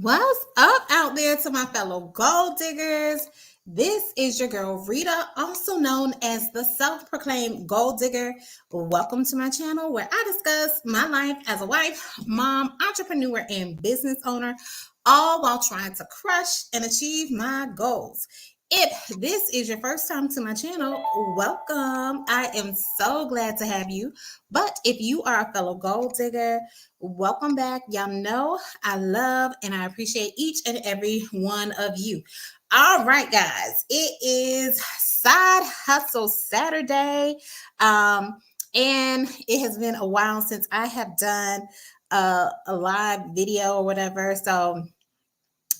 What's up out there to my fellow gold diggers? This is your girl Rita, also known as the self-proclaimed gold digger. Welcome to my channel where I discuss my life as a wife, mom, entrepreneur, and business owner, all while trying to crush and achieve my goals. If this is your first time to my channel, welcome. I am so glad to have you. But if you are a fellow gold digger, welcome back. Y'all know I love and I appreciate each and every one of you. All right, guys, it is Side Hustle Saturday. And it has been a while since I have done a live video or whatever. So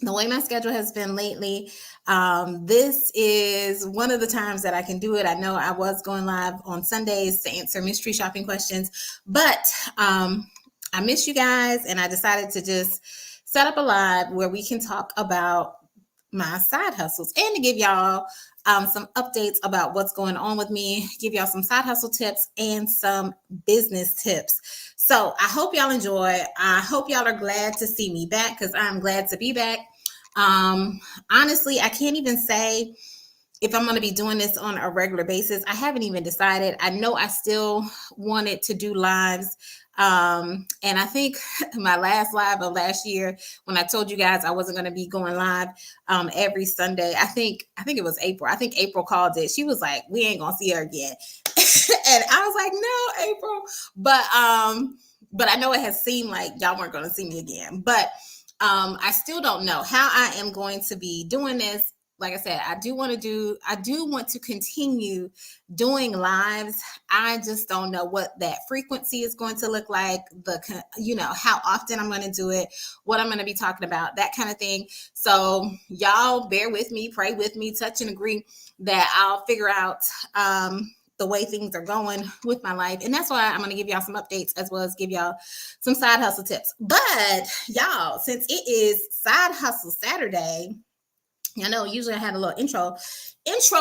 the way my schedule has been lately, this is one of the times that I can do it. I know I was going live on Sundays to answer mystery shopping questions, but I miss you guys, and I decided to just set up a live where we can talk about my side hustles and to give y'all some updates about what's going on with me, give y'all some side hustle tips and some business tips. So I hope y'all enjoy. I hope y'all are glad to see me back because I'm glad to be back. Honestly, I can't even say if I'm going to be doing this on a regular basis. I haven't even decided. I know I still wanted to do lives. And I think my last live of last year, when I told you guys I wasn't going to be going live every Sunday, I think it was April. I think April called it. She was like, "We ain't gonna see her again," and I was like, "No, April." But I know it has seemed like y'all weren't going to see me again. But I still don't know how I am going to be doing this. Like I said, I do want to continue doing lives. I just don't know what that frequency is going to look like, how often I'm going to do it, what I'm going to be talking about, that kind of thing. So y'all bear with me, pray with me, touch and agree that I'll figure out the way things are going with my life. And that's why I'm going to give y'all some updates as well as give y'all some side hustle tips. But y'all, since it is Side Hustle Saturday, I know usually I had a little intro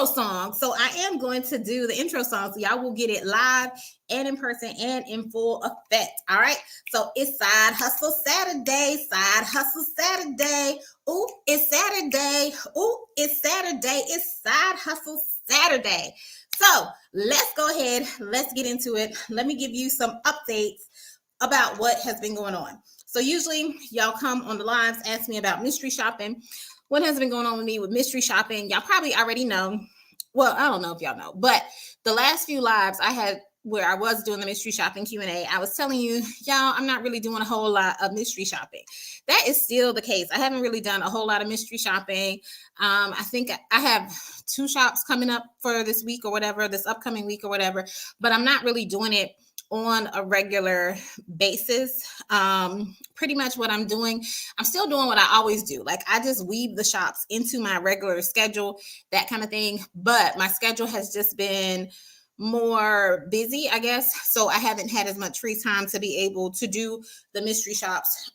song. So I am going to do the intro song. So y'all will get it live and in person and in full effect. All right. So it's Side Hustle Saturday. Side Hustle Saturday. Ooh, it's Saturday. Ooh, it's Saturday. It's Side Hustle Saturday. So let's go ahead. Let's get into it. Let me give you some updates about what has been going on. So usually y'all come on the lives, ask me about mystery shopping. What has been going on with me with mystery shopping? Y'all probably already know. Well, I don't know if y'all know, but the last few lives I had where I was doing the mystery shopping Q&A, I was telling you, y'all, I'm not really doing a whole lot of mystery shopping. That is still the case. I haven't really done a whole lot of mystery shopping. I think I have 2 shops coming up for this week or whatever, this upcoming week or whatever, but I'm not really doing it on a regular basis. Pretty much what I'm doing, I'm still doing what I always do. Like I just weave the shops into my regular schedule, that kind of thing. But my schedule has just been more busy, I guess. So I haven't had as much free time to be able to do the mystery shops.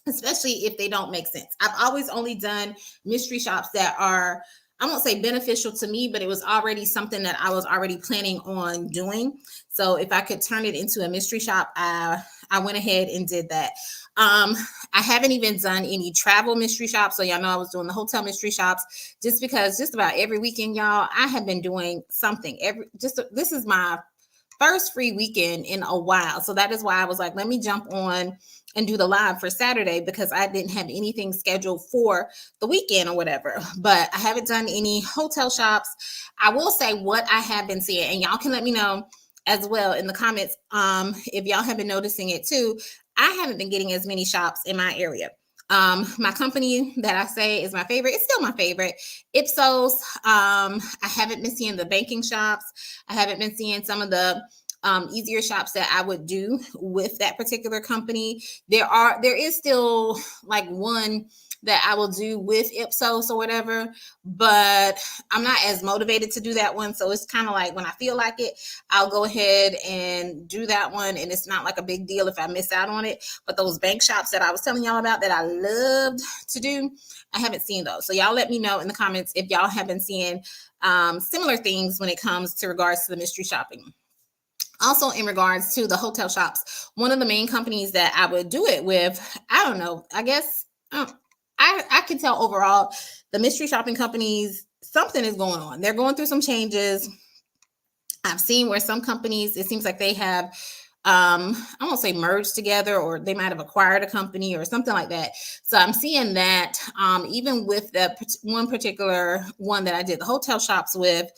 Especially if they don't make sense. I've always only done mystery shops that are, I won't say beneficial to me, but it was already something that I was already planning on doing. So if I could turn it into a mystery shop, I went ahead and did that. I haven't even done any travel mystery shops. So y'all know I was doing the hotel mystery shops just because just about every weekend, y'all, I have been doing something. This is my first free weekend in a while. So that is why I was like, let me jump on and do the live for Saturday because I didn't have anything scheduled for the weekend or whatever. But I haven't done any hotel shops. I will say what I have been seeing, and y'all can let me know as well in the comments if y'all have been noticing it too. I haven't been getting as many shops in my area. My company that I say is my favorite, it's still my favorite, Ipsos. I haven't been seeing the banking shops. I haven't been seeing some of the easier shops that I would do with that particular company. There is still like one that I will do with Ipsos or whatever, but I'm not as motivated to do that one. So it's kind of like when I feel like it, I'll go ahead and do that one. And it's not like a big deal if I miss out on it. But those bank shops that I was telling y'all about that I loved to do, I haven't seen those. So y'all let me know in the comments if y'all have been seeing similar things when it comes to regards to the mystery shopping. Also, in regards to the hotel shops, one of the main companies that I would do it with, I don't know, I guess I can tell overall the mystery shopping companies, something is going on. They're going through some changes. I've seen where some companies, it seems like they have, I won't say merged together, or they might have acquired a company or something like that. So I'm seeing that even with the one particular one that I did the hotel shops with,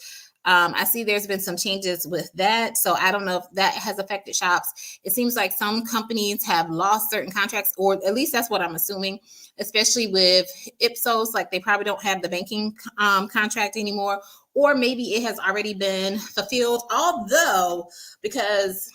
I see there's been some changes with that. So I don't know if that has affected shops. It seems like some companies have lost certain contracts, or at least that's what I'm assuming, especially with Ipsos. Like they probably don't have the banking contract anymore, or maybe it has already been fulfilled. Although, because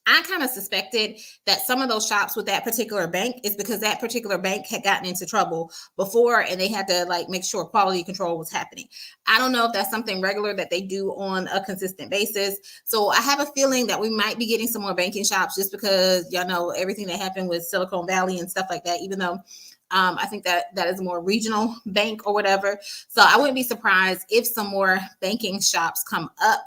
I kind of suspected that some of those shops with that particular bank is because that particular bank had gotten into trouble before and they had to like make sure quality control was happening. I don't know if that's something regular that they do on a consistent basis. So I have a feeling that we might be getting some more banking shops just because y'all know everything that happened with Silicon Valley and stuff like that, even though I think that is a more regional bank or whatever. So I wouldn't be surprised if some more banking shops come up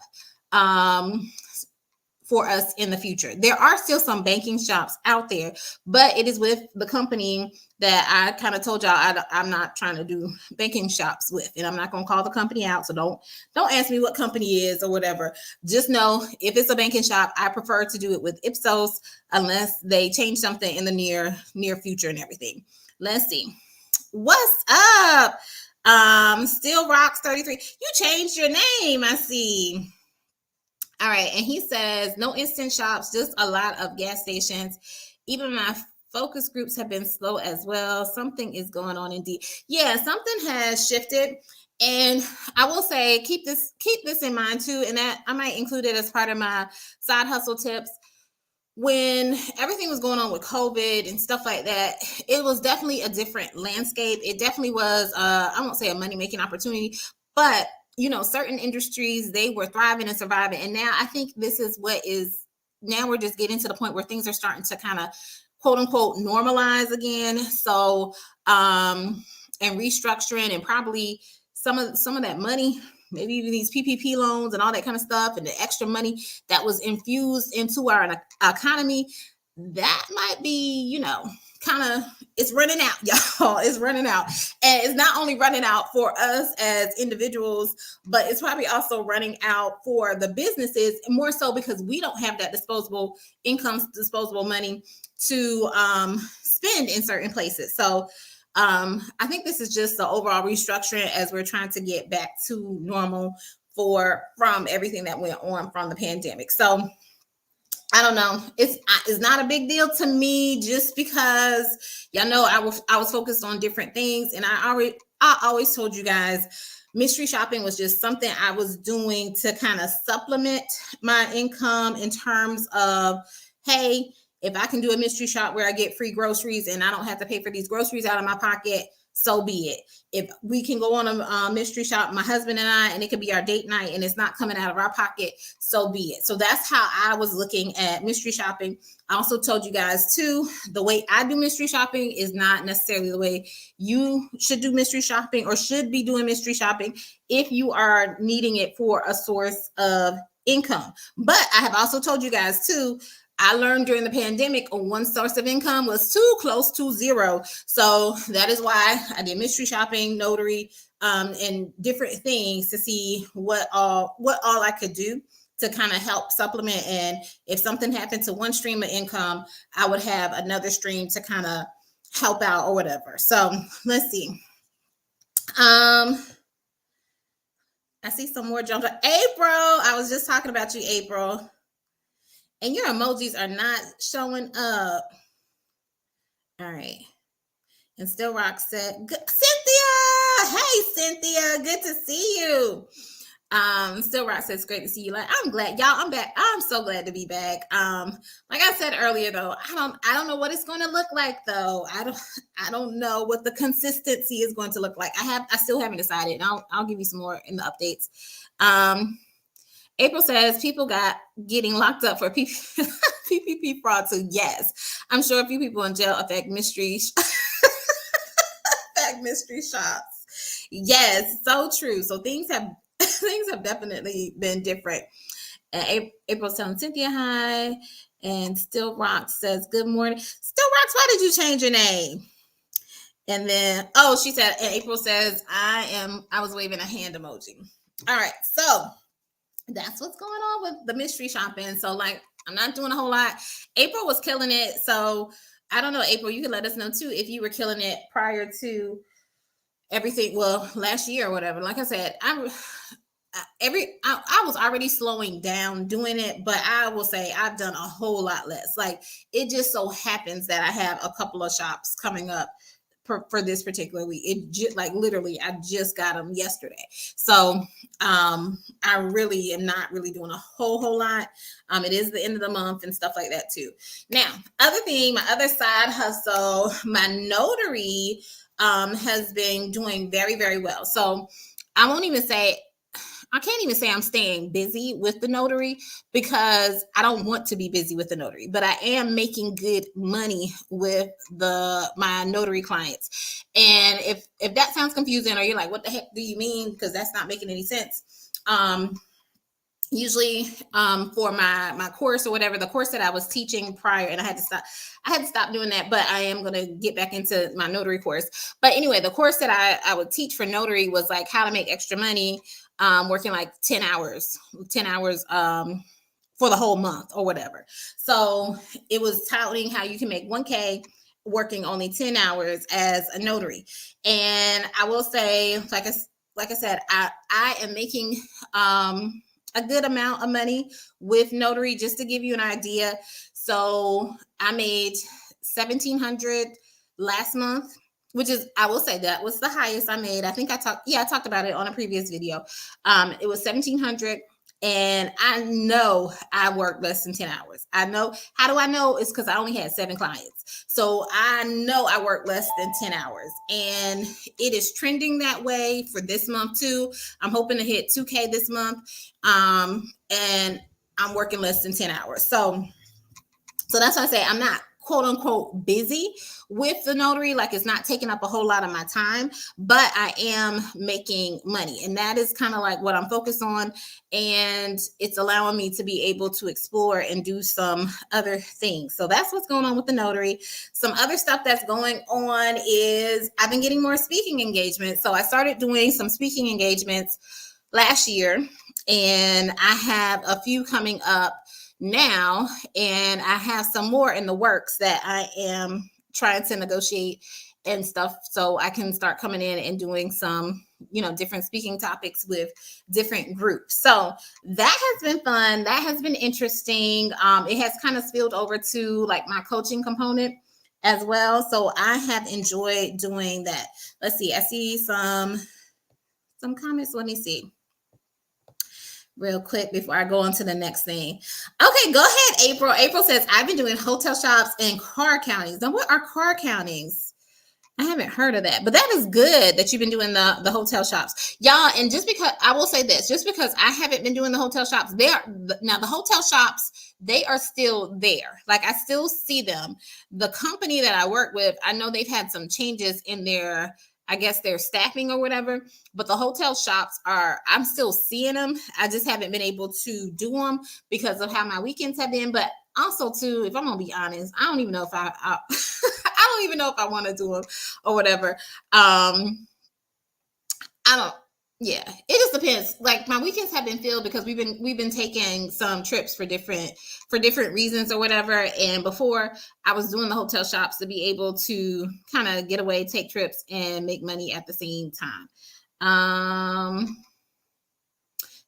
for us in the future. There are still some banking shops out there, but it is with the company that I kind of told y'all I'm not trying to do banking shops with, and I'm not going to call the company out. So don't ask me what company it is or whatever. Just know if it's a banking shop, I prefer to do it with Ipsos unless they change something in the near future and everything. Let's see. What's up? Still Rocks 33. You changed your name, I see. All right. And he says, no instant shops, just a lot of gas stations. Even my focus groups have been slow as well. Something is going on indeed. Yeah, something has shifted. And I will say, keep this in mind too. And that I might include it as part of my side hustle tips. When everything was going on with COVID and stuff like that, it was definitely a different landscape. It definitely was, I won't say a money-making opportunity, but certain industries, they were thriving and surviving. And now I think this is now we're just getting to the point where things are starting to kind of quote unquote normalize again. So, and restructuring, and probably some of that money, maybe even these PPP loans and all that kind of stuff, and the extra money that was infused into our economy, that might be, kind of, it's running out, y'all. It's running out. And it's not only running out for us as individuals, but it's probably also running out for the businesses, more so because we don't have that disposable money to spend in certain places. So I think this is just the overall restructuring as we're trying to get back to normal from everything that went on from the pandemic. So I don't know. It's not a big deal to me, just because y'all know I was focused on different things, and I always told you guys mystery shopping was just something I was doing to kind of supplement my income in terms of, hey, if I can do a mystery shop where I get free groceries and I don't have to pay for these groceries out of my pocket, so be it. If we can go on a mystery shop, my husband and I, and it could be our date night and it's not coming out of our pocket, so be it. So that's how I was looking at mystery shopping. I also told you guys too, the way I do mystery shopping is not necessarily the way you should do mystery shopping or should be doing mystery shopping if you are needing it for a source of income. But I have also told you guys too, I learned during the pandemic one source of income was too close to zero. So that is why I did mystery shopping, notary, and different things to see what all I could do to kind of help supplement. And if something happened to one stream of income, I would have another stream to kind of help out or whatever. So let's see. I see some more jumps. April, I was just talking about you, April. And your emojis are not showing up. All right. And Still Rock said, Cynthia. Hey, Cynthia. Good to see you. Still Rock says, great to see you. Like, I'm glad, y'all. I'm back. I'm so glad to be back. Like I said earlier, though, I don't know what it's going to look like, though. I don't know what the consistency is going to look like. I still haven't decided. And I'll give you some more in the updates. April says people getting locked up for PPP fraud. So yes, I'm sure a few people in jail affect mystery shops. Yes, so true. So things have definitely been different. And April's telling Cynthia hi. And Still Rocks says, good morning. Still Rocks, why did you change your name? And then, oh, she said, and April says, I was waving a hand emoji. All right. So that's what's going on with the mystery shopping. So, like, I'm not doing a whole lot. April was killing it. So I don't know, April, you can let us know too if you were killing it prior to everything. Well, last year or whatever. Like I said, I was already slowing down doing it, but I will say I've done a whole lot less. Like, it just so happens that I have a couple of shops coming up for this particular week. It just, like, literally, I just got them yesterday. So I really am not really doing a whole lot. It is the end of the month and stuff like that too. Now, other thing, my other side hustle, my notary has been doing very, very well. So I can't even say I'm staying busy with the notary because I don't want to be busy with the notary, but I am making good money with my notary clients. And if that sounds confusing or you're like, what the heck do you mean? Because that's not making any sense. Usually for my course or whatever, the course that I was teaching prior, and I had to stop doing that, but I am going to get back into my notary course. But anyway, the course that I would teach for notary was like how to make extra money working like 10 hours for the whole month or whatever. So it was touting how you can make 1K working only 10 hours as a notary. And I will say, like I said, I am making a good amount of money with notary. Just to give you an idea, so I made $1,700 last month, which is, I will say, that was the highest I made. I think I talked about it on a previous video. It was $1,700, and I know I worked less than 10 hours. I know. How do I know? It's because I only had 7 clients. So I know I worked less than 10 hours, and it is trending that way for this month too. I'm hoping to hit 2K this month. And I'm working less than 10 hours. So that's why I say I'm not quote unquote busy with the notary. Like, it's not taking up a whole lot of my time, but I am making money. And that is kind of like what I'm focused on. And it's allowing me to be able to explore and do some other things. So that's what's going on with the notary. Some other stuff that's going on is I've been getting more speaking engagements. So I started doing some speaking engagements last year, and I have a few coming up now, and I have some more in the works that I am trying to negotiate and stuff, so I can start coming in and doing some, different speaking topics with different groups. So that has been fun. That has been interesting. It has kind of spilled over to like my coaching component as well. So I have enjoyed doing that. Let's see. I see some comments. Let me see real quick before I go on to the next thing. Okay, go ahead, April. April says, I've been doing hotel shops and car countings. Now, what are car countings? I haven't heard of that, but that is good that you've been doing the hotel shops, y'all. And just because I will say this, just because I haven't been doing the hotel shops, now the hotel shops, they are still there. Like, I still see them. The company that I work with, I know they've had some changes in their, I guess, their staffing or whatever, but the hotel shops I'm still seeing them. I just haven't been able to do them because of how my weekends have been. But also too, if I'm gonna be honest, I don't even know if I I don't even know if I want to do them or whatever. I don't. Yeah, it just depends. Like, my weekends have been filled because we've been taking some trips for different reasons or whatever. And before, I was doing the hotel shops to be able to kind of get away, take trips, and make money at the same time.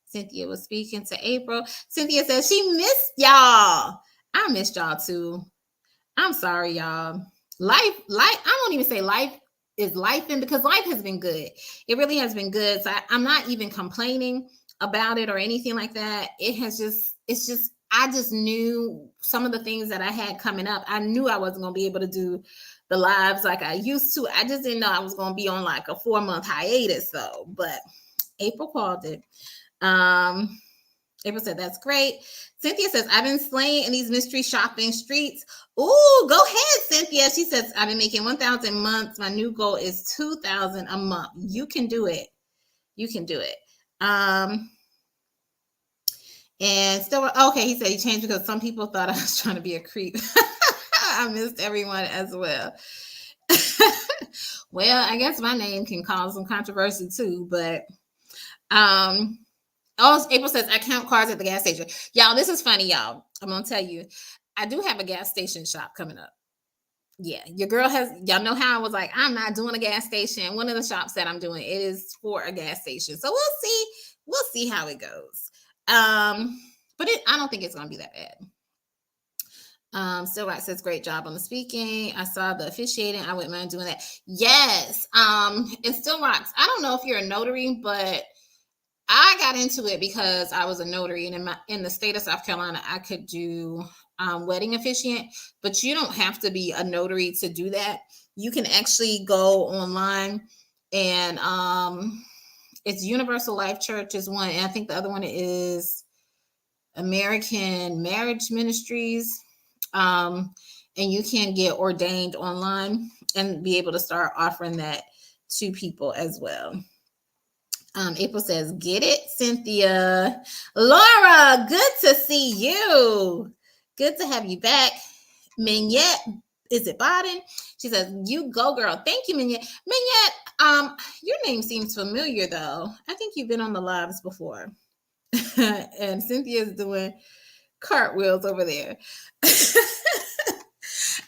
Cynthia was speaking to April. Cynthia says she missed y'all. I missed y'all too. I'm sorry, y'all. Life, I won't even say life is life, and because life has been good. It really has been good. So I'm not even complaining about it or anything like that. I just knew some of the things that I had coming up. I knew I wasn't going to be able to do the lives like I used to. I just didn't know I was going to be on like a 4-month hiatus though, but April called it. April said, that's great. Cynthia says, I've been slaying in these mystery shopping streets. Ooh, go ahead, Cynthia. She says, I've been making 1,000 months. My new goal is 2,000 a month. You can do it. You can do it. And still, okay, he said he changed because some people thought I was trying to be a creep. I missed everyone as well. Well, I guess my name can cause some controversy too, but oh, April says I count cars at the gas station. Y'all, this is funny, y'all. I'm gonna tell you, I do have a gas station shop coming up. Yeah, your girl has, y'all know how I was like, I'm not doing a gas station. One of the shops that I'm doing, it is for a gas station. So we'll see how it goes. But I don't think it's gonna be that bad. Still right says great job on the speaking. I saw the officiating. I wouldn't mind doing that. Yes. And Still Rocks. I don't know if you're a notary, but I got into it because I was a notary, and in the state of South Carolina, I could do wedding officiant, but you don't have to be a notary to do that. You can actually go online, and it's Universal Life Church is one, and I think the other one is American Marriage Ministries. And you can get ordained online and be able to start offering that to people as well. April says, get it, Cynthia. Laura, good to see you. Good to have you back. Mignette, is it Baden? She says, you go, girl. Thank you, Mignette. Mignette, your name seems familiar, though. I think you've been on the lives before. And Cynthia's doing cartwheels over there.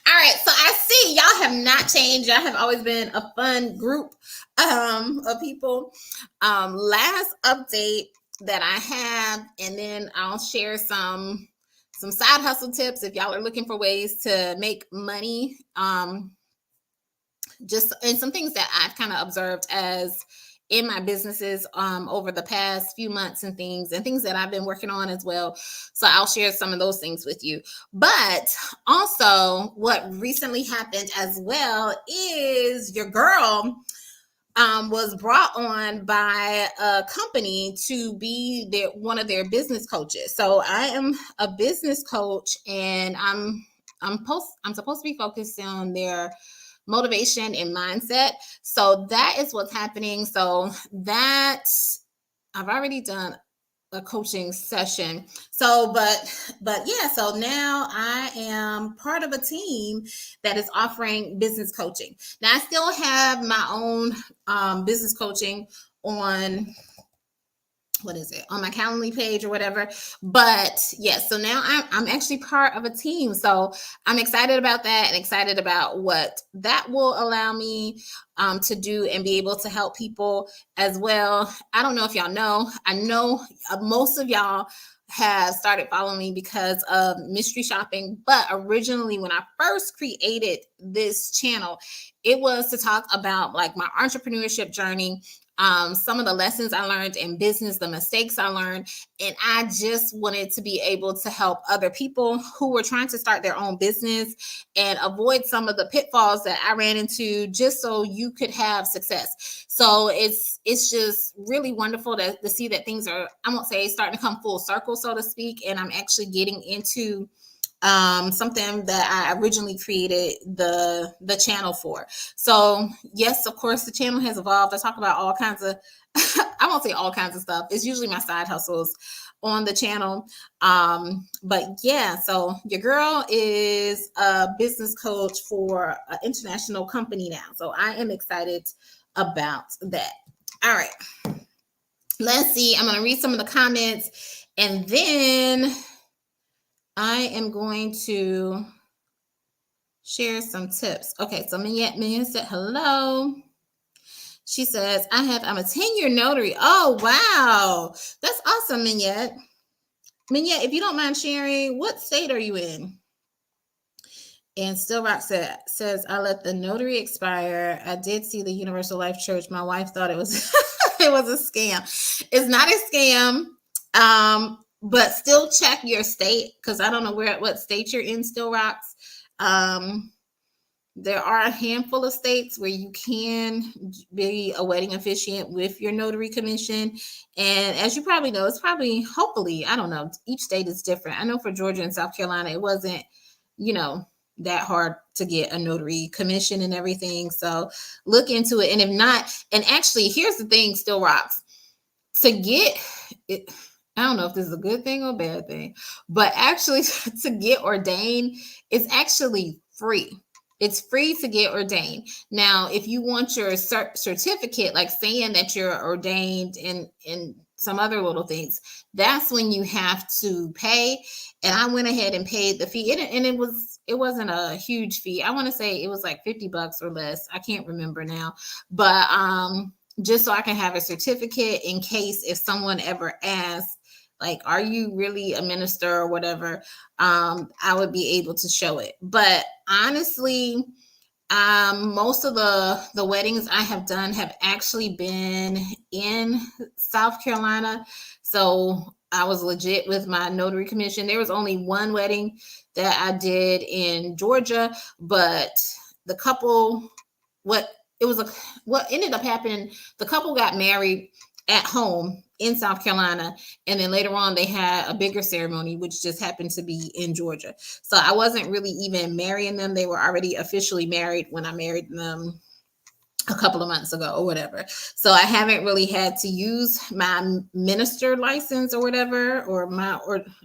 All right, so I see y'all have not changed. Y'all have always been a fun group of people. Last update that I have, and then I'll share some side hustle tips if y'all are looking for ways to make money. Just and some things that I've kind of observed as in my businesses over the past few months and things that I've been working on as well. So I'll share some of those things with you. But also what recently happened as well is your girl was brought on by a company to be one of their business coaches. So I am a business coach, and I'm supposed to be focused on their motivation and mindset. So that is what's happening. So that I've already done a coaching session. So, but yeah, so now I am part of a team that is offering business coaching. Now I still have my own business coaching on on my Calendly page or whatever. But yes, so now I'm actually part of a team. So I'm excited about that and excited about what that will allow me to do and be able to help people as well. I don't know if y'all know, I know most of y'all have started following me because of mystery shopping. But originally, when I first created this channel, it was to talk about like my entrepreneurship journey, some of the lessons I learned in business, the mistakes I learned, and I just wanted to be able to help other people who were trying to start their own business and avoid some of the pitfalls that I ran into, just so you could have success. So it's just really wonderful to see that things are, I won't say starting to come full circle, so to speak, and I'm actually getting into something that I originally created the channel for. So yes, of course, the channel has evolved. I talk about all kinds of, I won't say all kinds of stuff. It's usually my side hustles on the channel. But yeah, so your girl is a business coach for an international company now. So I am excited about that. All right. Let's see. I'm going to read some of the comments, and then I am going to share some tips. Okay, so Mignette said hello. She says, I'm a 10-year notary. Oh, wow. That's awesome, Mignette. Mignette, if you don't mind sharing, what state are you in? And Still Rock says, I let the notary expire. I did see the Universal Life Church. My wife thought it was it was a scam. It's not a scam. But still check your state, because I don't know what state you're in, Still Rocks. There are a handful of states where you can be a wedding officiant with your notary commission. And as you probably know, it's hopefully, I don't know, each state is different. I know for Georgia and South Carolina, it wasn't, that hard to get a notary commission and everything. So look into it. And if not, and actually, here's the thing, Still Rocks. To get it, I don't know if this is a good thing or bad thing, but actually to get ordained is actually free. It's free to get ordained. Now, if you want your certificate, like saying that you're ordained in some other little things, that's when you have to pay. And I went ahead and paid the fee. And it wasn't a huge fee. I want to say it was like $50 or less. I can't remember now. But just so I can have a certificate in case if someone ever asks, like, are you really a minister or whatever, I would be able to show it. But honestly, most of the weddings I have done have actually been in South Carolina. So I was legit with my notary commission. There was only one wedding that I did in Georgia, but the couple, what ended up happening, the couple got married at home in South Carolina, and then later on they had a bigger ceremony, which just happened to be in Georgia. So I wasn't really even marrying them. They were already officially married when I married them a couple of months ago or whatever. So I haven't really had to use my minister license or whatever, or I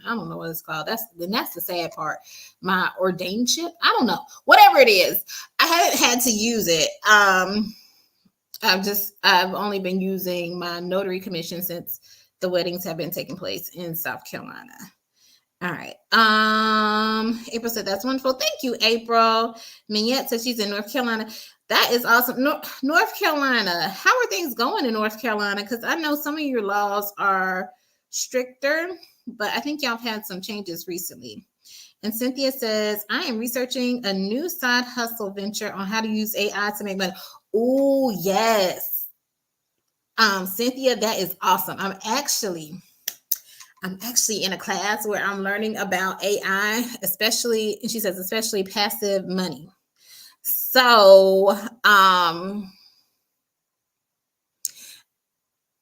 don't know what it's called. That's the sad part. My ordainedship. I don't know. Whatever it is, I haven't had to use it. I've only been using my notary commission since the weddings have been taking place in South Carolina. All right. April said that's wonderful. Thank you, April. Mignette said she's in North Carolina. That is awesome. North Carolina. How are things going in North Carolina? Because I know some of your laws are stricter, but I think y'all have had some changes recently. And Cynthia says, I am researching a new side hustle venture on how to use AI to make money. Oh, yes. Cynthia, that is awesome. I'm actually in a class where I'm learning about AI, especially, and she says, especially passive money. So, I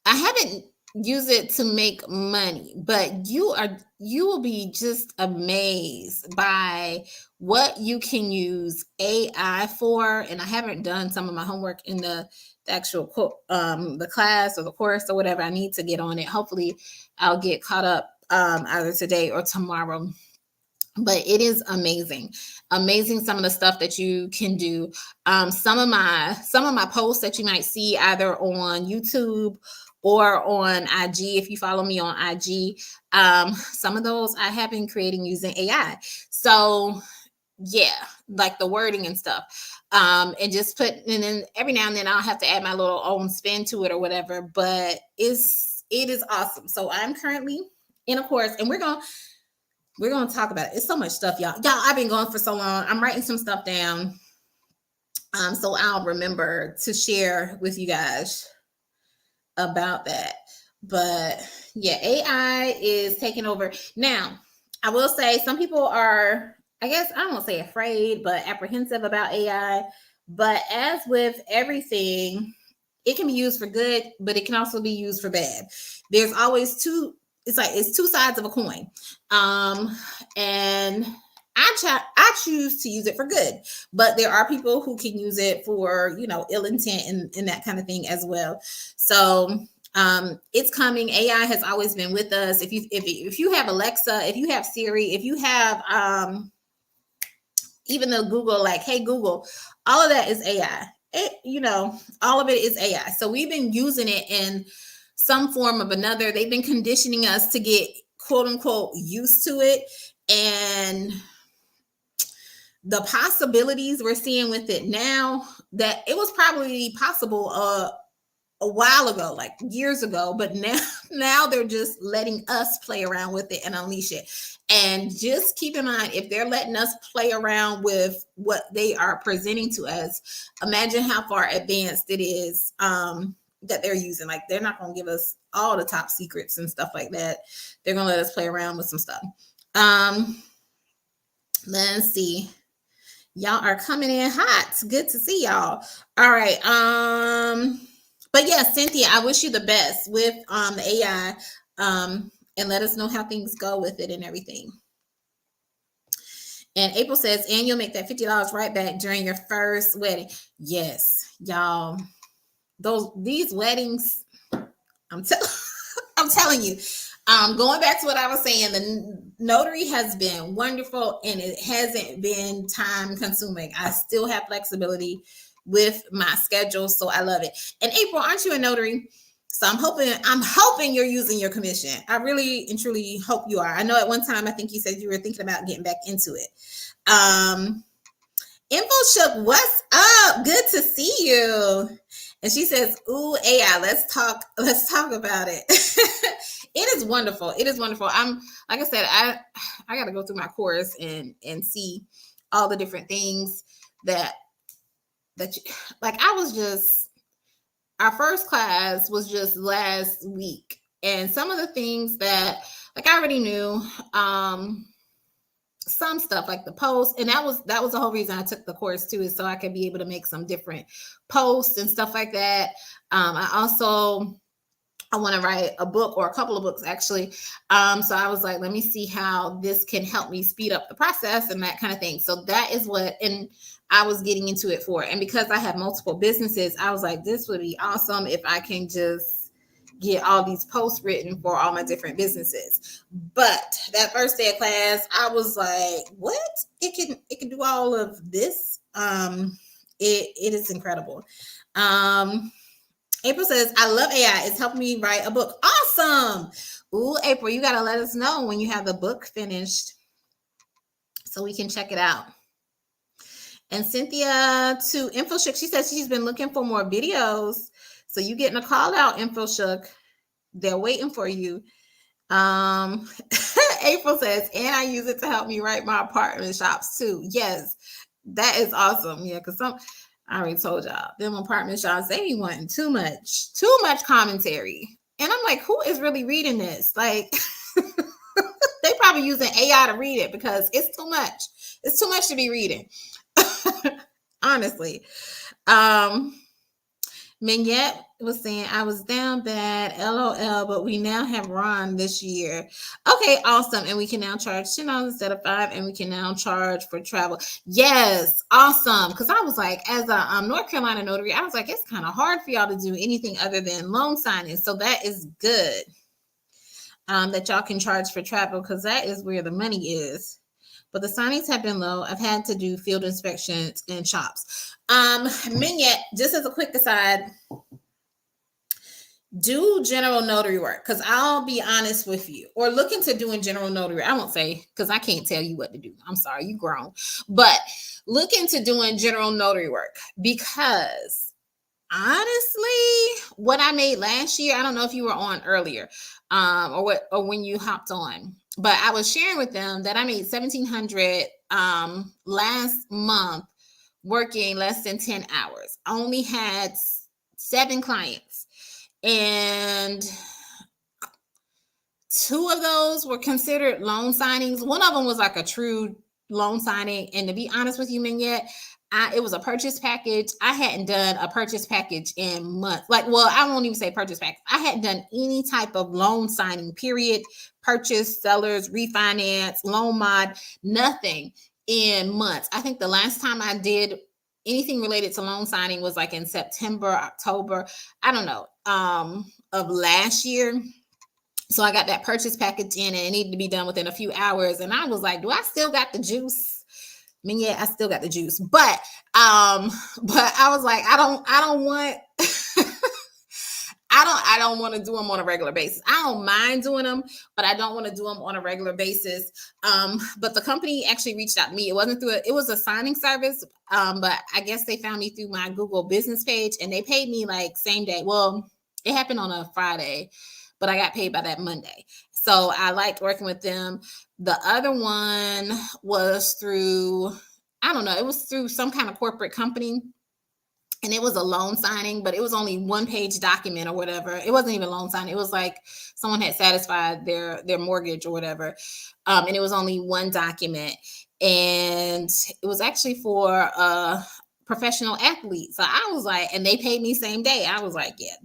haven't used it to make money, but you will be just amazed by what you can use AI for. And I haven't done some of my homework in the actual the class or the course or whatever. I need to get on it. Hopefully I'll get caught up either today or tomorrow. But it is amazing some of the stuff that you can do. Some of my posts that you might see either on YouTube or on IG, if you follow me on IG, some of those I have been creating using AI. So yeah, like the wording and stuff, and then every now and then I'll have to add my little own spin to it or whatever. But it is awesome. So I'm currently in a course, and we're gonna talk about it. It's so much stuff, y'all. I've been going for so long. I'm writing some stuff down, so I'll remember to share with you guys about that. But yeah, AI is taking over. Now, I will say some people are, I guess I don't want to say afraid, but apprehensive about AI. But as with everything, it can be used for good, but it can also be used for bad. There's always it's two sides of a coin. And I choose to use it for good, but there are people who can use it for, ill intent and that kind of thing as well. So it's coming. AI has always been with us. If you have Alexa, if you have Siri, if you have even the Google, like, hey Google, all of that is AI. All of it is AI. So we've been using it in some form of another. They've been conditioning us to get quote unquote used to it, and the possibilities we're seeing with it now, that it was probably possible a while ago, like years ago, but now they're just letting us play around with it and unleash it. And just keep in mind, if they're letting us play around with what they are presenting to us, imagine how far advanced it is that they're using. Like, they're not going to give us all the top secrets and stuff like that. They're going to let us play around with some stuff. Let's see. Y'all are coming in hot. Good to see y'all. All right. But yeah, Cynthia, I wish you the best with the AI. And let us know how things go with it and everything. And April says, and you'll make that $50 right back during your first wedding. Yes, y'all. These weddings, I'm telling you, Going back to what I was saying, the notary has been wonderful and it hasn't been time consuming. I still have flexibility with my schedule, so I love it. And April, aren't you a notary? So I'm hoping you're using your commission. I really and truly hope you are. I know at one time I think you said you were thinking about getting back into it. Um, InfoShook, what's up? Good to see you. And she says, "Ooh, AI, let's talk. Let's talk about it." It is wonderful. It is wonderful. I'm like I said, I got to go through my course and see all the different things that that you, like. I was just our first class was just last week, and some of the things that like I already knew. Some stuff like the post, and that was the whole reason I took the course too, is so I could be able to make some different posts and stuff like that. I want to write a book or a couple of books actually. So I was like, let me see how this can help me speed up the process and that kind of thing. So that is what, and I was getting into it for. And because I have multiple businesses, I was like, this would be awesome if I can just get all these posts written for all my different businesses. But that first day of class, I was like, what? It can do all of this. It is incredible. April says, I love AI. It's helping me write a book. Awesome. Ooh, April, you got to let us know when you have the book finished so we can check it out. And Cynthia to InfoShook, she says she's been looking for more videos. So you getting a call out, InfoShook. They're waiting for you. April says, and I use it to help me write my apartment shops too. Yes, that is awesome. Yeah, because I already told y'all, them apartment shops, they be wanting too much commentary. And I'm like, who is really reading this? Like, they probably using AI to read it because it's too much. It's too much to be reading. Honestly. Mignette was saying, I was down bad, LOL, but we now have Ron this year. Okay, awesome. And we can now charge $10 instead of $5, and we can now charge for travel. Yes, awesome. Because I was like, as a North Carolina notary, I was like, it's kind of hard for y'all to do anything other than loan signing. So that is good that y'all can charge for travel because that is where the money is. But the signings have been low. I've had to do field inspections and shops. Mignette, just as a quick aside, do general notary work because I'll be honest with you, or look into doing general notary. I won't say because I can't tell you what to do. I'm sorry, you grown, but look into doing general notary work because honestly, what I made last year, I don't know if you were on earlier, or when you hopped on. But I was sharing with them that I made $1,700 last month working less than 10 hours. I only had 7 clients, and 2 of those were considered loan signings. One of them was like a true loan signing. And to be honest with you, Mignette, it was a purchase package. I hadn't done a purchase package in months. I won't even say purchase package. I hadn't done any type of loan signing, period. Purchase, sellers, refinance, loan mod, nothing in months. I think the last time I did anything related to loan signing was like in September, October, I don't know, of last year. So I got that purchase package in and it needed to be done within a few hours. And I was like, do I still got the juice? I mean, yeah, I still got the juice, but I was like, I don't want, I don't want to do them on a regular basis. I don't mind doing them, but I don't want to do them on a regular basis. But the company actually reached out to me. It wasn't it was a signing service. But I guess they found me through my Google business page and they paid me like same day. Well, it happened on a Friday, but I got paid by that Monday. So I liked working with them. The other one was through, I don't know, it was through some kind of corporate company. And it was a loan signing, but it was only 1-page document or whatever. It wasn't even a loan signing. It was like someone had satisfied their mortgage or whatever. And it was only 1 document. And it was actually for a professional athlete. So I was like, and they paid me same day. I was like, yeah.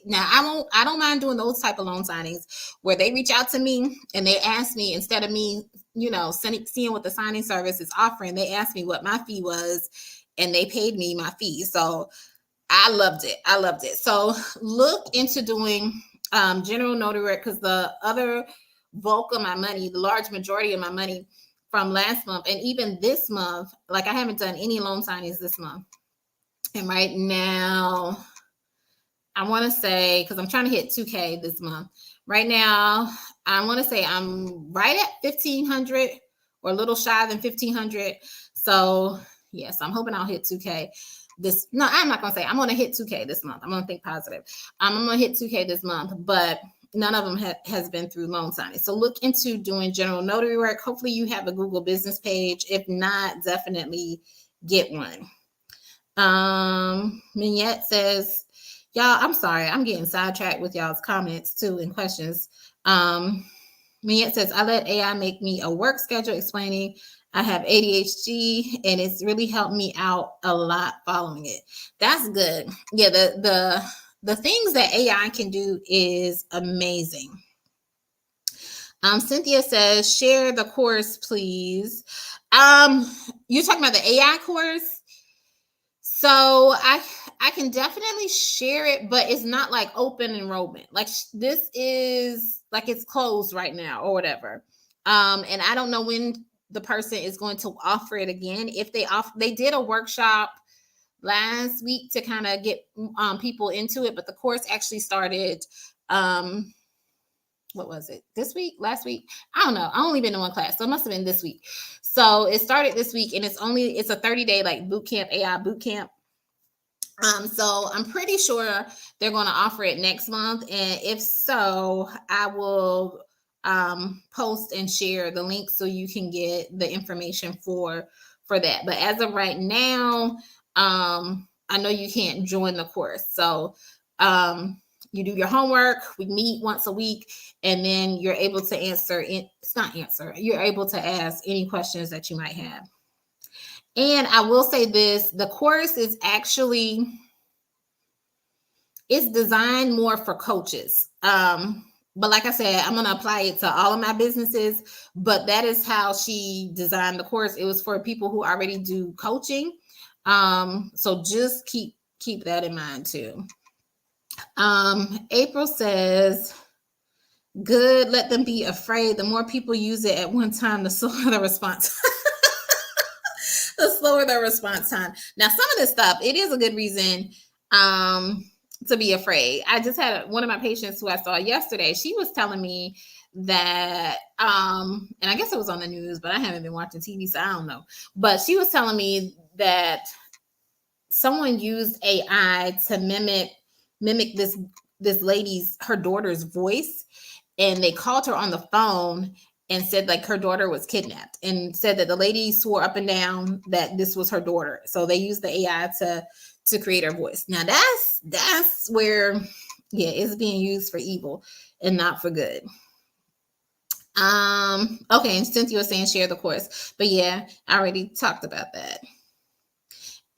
Now I don't mind doing those type of loan signings where they reach out to me and they ask me, instead of me, seeing what the signing service is offering, they asked me what my fee was. And they paid me my fee. So I loved it. So look into doing general notary work, because the other bulk of my money, the large majority of my money from last month and even this month, like I haven't done any loan signings this month. And right now, I want to say, because I'm trying to hit 2K this month. Right now, I want to say I'm right at 1,500 or a little shy than 1,500. So, yes, I'm hoping I'll hit 2K. No, I'm not going to say I'm going to hit 2K this month. I'm going to think positive. I'm going to hit 2K this month, but none of them has been through loan signing. So look into doing general notary work. Hopefully you have a Google business page. If not, definitely get one. Mignette says, y'all, I'm sorry, I'm getting sidetracked with y'all's comments too and questions. Mignette says, I let AI make me a work schedule explaining I have ADHD and it's really helped me out a lot following it. That's good. Yeah, the things that AI can do is amazing. Cynthia says, share the course, please. You're talking about the AI course? So I can definitely share it, but it's not like open enrollment. Like this is like it's closed right now or whatever. And I don't know when the person is going to offer it again. If they did a workshop last week to kind of get people into it, but the course actually started what was it, this week, last week? I don't know. I only been in one class, so it must have been this week. So it started this week, and it's a 30-day like boot camp, AI boot camp. So I'm pretty sure they're going to offer it next month, and if so, I will post and share the link so you can get the information for that. But as of right now, I know you can't join the course, so you do your homework. We meet once a week, and then you're able to you're able to ask any questions that you might have. And I will say this, the course is actually, it's designed more for coaches. But like I said, I'm going to apply it to all of my businesses, but that is how she designed the course. It was for people who already do coaching. So just keep that in mind too. April says, good, let them be afraid. The more people use it at one time, the slower the response. The slower the response time. Now, some of this stuff, it is a good reason to be afraid. I just had one of my patients who I saw yesterday. She was telling me that, and I guess it was on the news, but I haven't been watching TV, so I don't know. But she was telling me that someone used AI to mimic this lady's, her daughter's voice, and they called her on the phone and said like her daughter was kidnapped, and said that the lady swore up and down that this was her daughter. So they used the AI to create her voice. Now that's where, yeah, it's being used for evil and not for good. Okay, and Cynthia was saying share the course, but yeah, I already talked about that.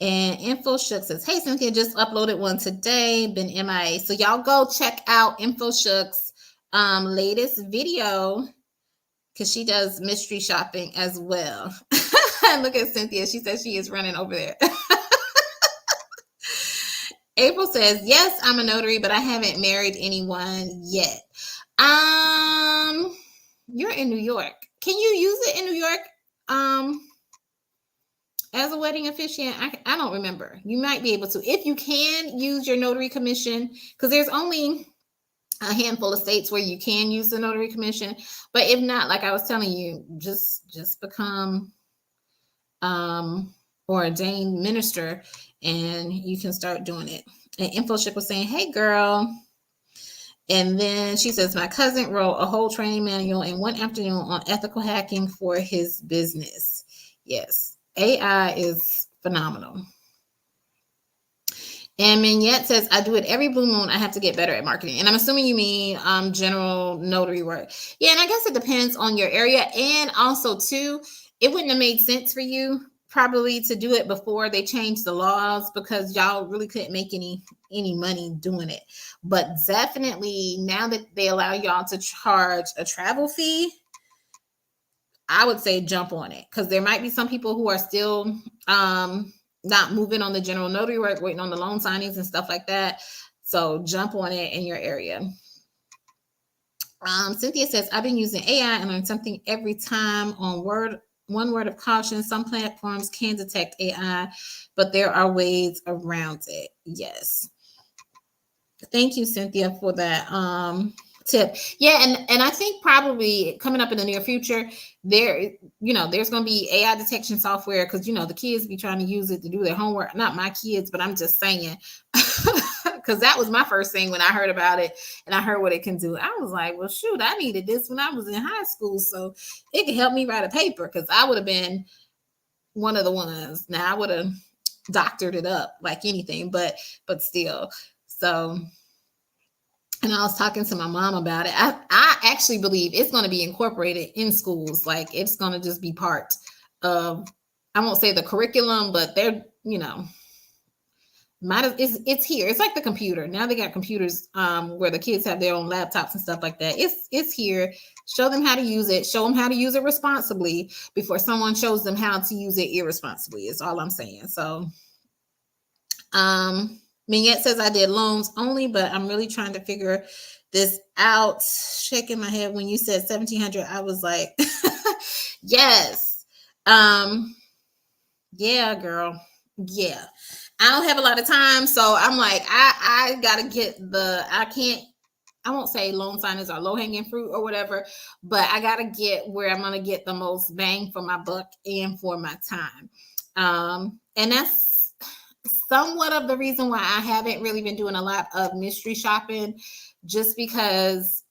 And InfoShook says, hey, Cynthia, just uploaded one today, been MIA. So y'all go check out InfoShook's latest video, because she does mystery shopping as well. Look at Cynthia. She says she is running over there. April says, yes, I'm a notary, but I haven't married anyone yet. You're in New York. Can you use it in New York? As a wedding officiant, I don't remember. You might be able to. If you can use your notary commission, because there's only a handful of states where you can use the notary commission. But if not, like I was telling you, just become ordained minister and you can start doing it. And InfoShook was saying, hey, girl. And then she says, my cousin wrote a whole training manual in one afternoon on ethical hacking for his business. Yes. AI is phenomenal. And Mignette says, I do it every blue moon. I have to get better at marketing. And I'm assuming you mean general notary work. Yeah, and I guess it depends on your area. And also, too, it wouldn't have made sense for you probably to do it before they changed the laws, because y'all really couldn't make any money doing it. But definitely now that they allow y'all to charge a travel fee, I would say jump on it, because there might be some people who are still not moving on the general notary work, waiting on the loan signings and stuff like that. So jump on it in your area. Cynthia says, I've been using AI and learn something every time on one word of caution. Some platforms can detect AI, but there are ways around it. Yes. Thank you, Cynthia, for that tip. Yeah, and I think probably coming up in the near future, there's going to be AI detection software because the kids be trying to use it to do their homework. Not my kids, but I'm just saying, because that was my first thing when I heard about it and I heard what it can do. I was like, well, shoot, I needed this when I was in high school, so it could help me write a paper because I would have been one of the ones. Now I would have doctored it up like anything, but still. So, and I was talking to my mom about it. I actually believe it's going to be incorporated in schools. Like it's going to just be part of, I won't say the curriculum, but they're, it's here. It's like the computer. Now they got computers where the kids have their own laptops and stuff like that. It's here. Show them how to use it. Show them how to use it responsibly before someone shows them how to use it irresponsibly. Is all I'm saying. So, Mignette says I did loans only, but I'm really trying to figure this out. Shaking my head when you said 1,700, I was like, yes. Yeah, girl. Yeah. I don't have a lot of time, so I'm like, I gotta get I won't say loan signers are low hanging fruit or whatever, but I gotta get where I'm gonna get the most bang for my buck and for my time. And that's somewhat of the reason why I haven't really been doing a lot of mystery shopping, just because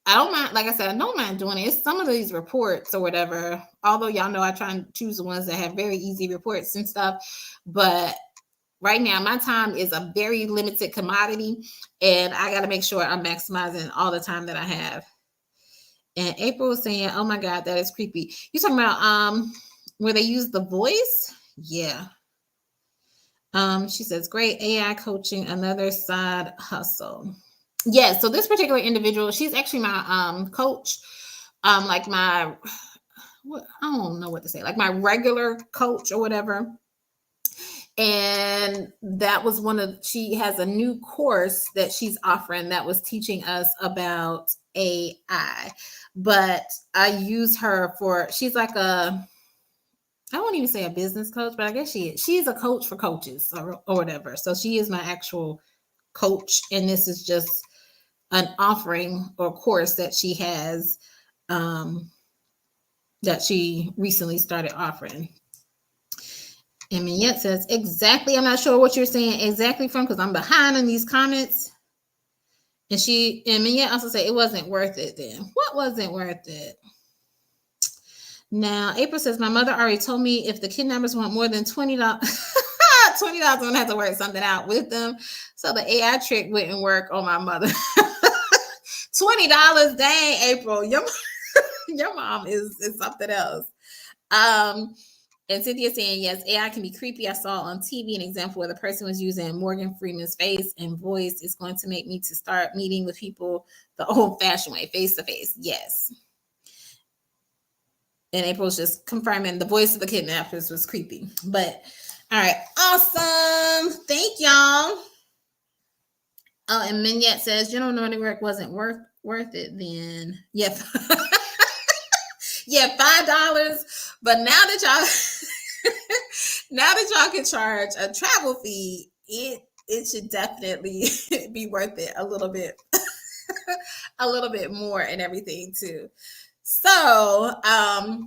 I don't mind, like I said, I don't mind doing it. It's some of these reports or whatever, although y'all know I try and choose the ones that have very easy reports and stuff. But right now, my time is a very limited commodity, and I got to make sure I'm maximizing all the time that I have. And April was saying, oh my God, that is creepy. You talking about where they use the voice? Yeah. She says, great AI coaching, another side hustle. Yeah, so this particular individual, she's actually my coach. Like I don't know what to say, like my regular coach or whatever. And that was she has a new course that she's offering that was teaching us about AI. But I use her she's like I won't even say a business coach, but I guess she's a coach for coaches or whatever. So she is my actual coach, and this is just an offering or course that she has that she recently started offering. And Mignette says, exactly. I'm not sure what you're saying exactly from because I'm behind in these comments. And Mignette also said it wasn't worth it then. What wasn't worth it? Now, April says, my mother already told me if the kidnappers want more than $20, $20, I'm going to have to work something out with them. So the AI trick wouldn't work on my mother. $20, dang, April. Your mom is something else. And Cynthia saying, yes, AI can be creepy. I saw on TV an example where the person was using Morgan Freeman's face and voice. It's going to make me to start meeting with people the old-fashioned way, face-to-face. Yes. And April's just confirming the voice of the kidnappers was creepy. But, all right, awesome. Thank y'all. Oh, and Mignette says, general naughty work wasn't worth it then. Yeah. Yeah, $5. But now that y'all can charge a travel fee, it should definitely be worth it a little bit, a little bit more and everything too. So, I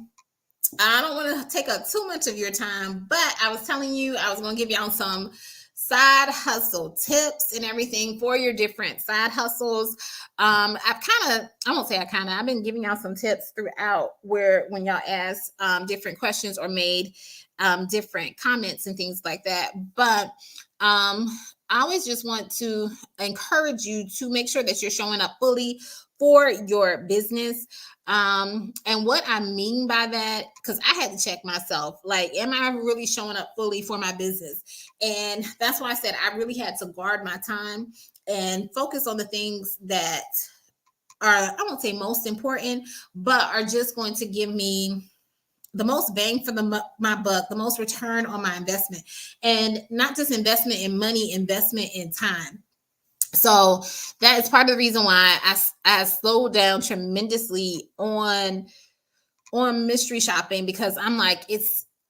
don't want to take up too much of your time, but I was telling you I was going to give y'all some side hustle tips and everything for your different side hustles. I've been giving y'all some tips throughout when y'all ask different questions or made different comments and things like that. But I always just want to encourage you to make sure that you're showing up fully for your business. And what I mean by that, because I had to check myself, like, am I really showing up fully for my business? And that's why I said I really had to guard my time and focus on the things that are, I won't say most important, but are just going to give me the most bang for my buck, the most return on my investment. And not just investment in money, investment in time. So that is part of the reason why I slowed down tremendously on mystery shopping, because I'm like,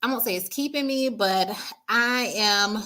I won't say it's keeping me, but I am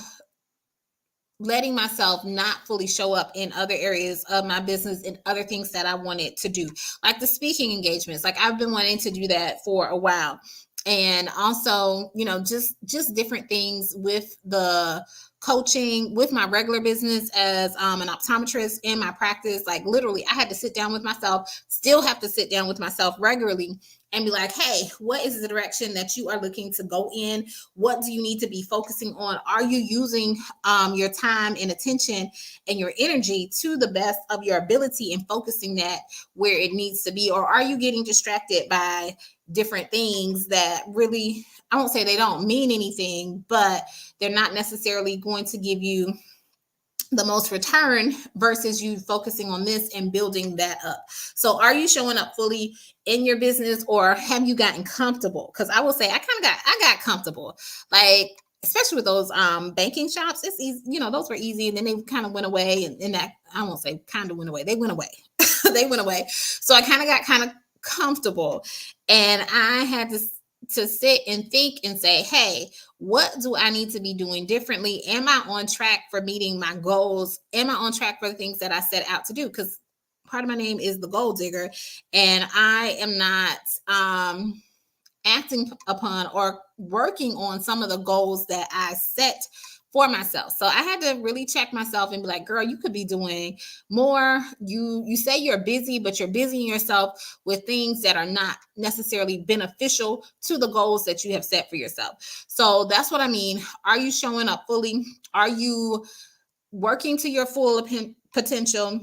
letting myself not fully show up in other areas of my business and other things that I wanted to do, like the speaking engagements. Like, I've been wanting to do that for a while. And also, just different things with the coaching, with my regular business as an optometrist in my practice. Like, literally, I had to sit down with myself, still have to sit down with myself regularly and be like, hey, what is the direction that you are looking to go in? What do you need to be focusing on? Are you using your time and attention and your energy to the best of your ability and focusing that where it needs to be? Or are you getting distracted by different things that really, I won't say they don't mean anything, but they're not necessarily going to give you the most return versus you focusing on this and building that up? So are you showing up fully in your business, or have you gotten comfortable? Because I will say I got comfortable, like, especially with those banking shops. It's easy, those were easy, and then they kind of went away, and that, I won't say kind of went away, they went away. They went away. So I got kind of comfortable, and I had to sit and think and say, hey, what do I need to be doing differently? Am I on track for meeting my goals? Am I on track for the things that I set out to do? Because part of my name is the goal digger, and I am not acting upon or working on some of the goals that I set for myself. So I had to really check myself and be like, girl, you could be doing more. You say you're busy, but you're busying yourself with things that are not necessarily beneficial to the goals that you have set for yourself. So that's what I mean. Are you showing up fully? Are you working to your full potential?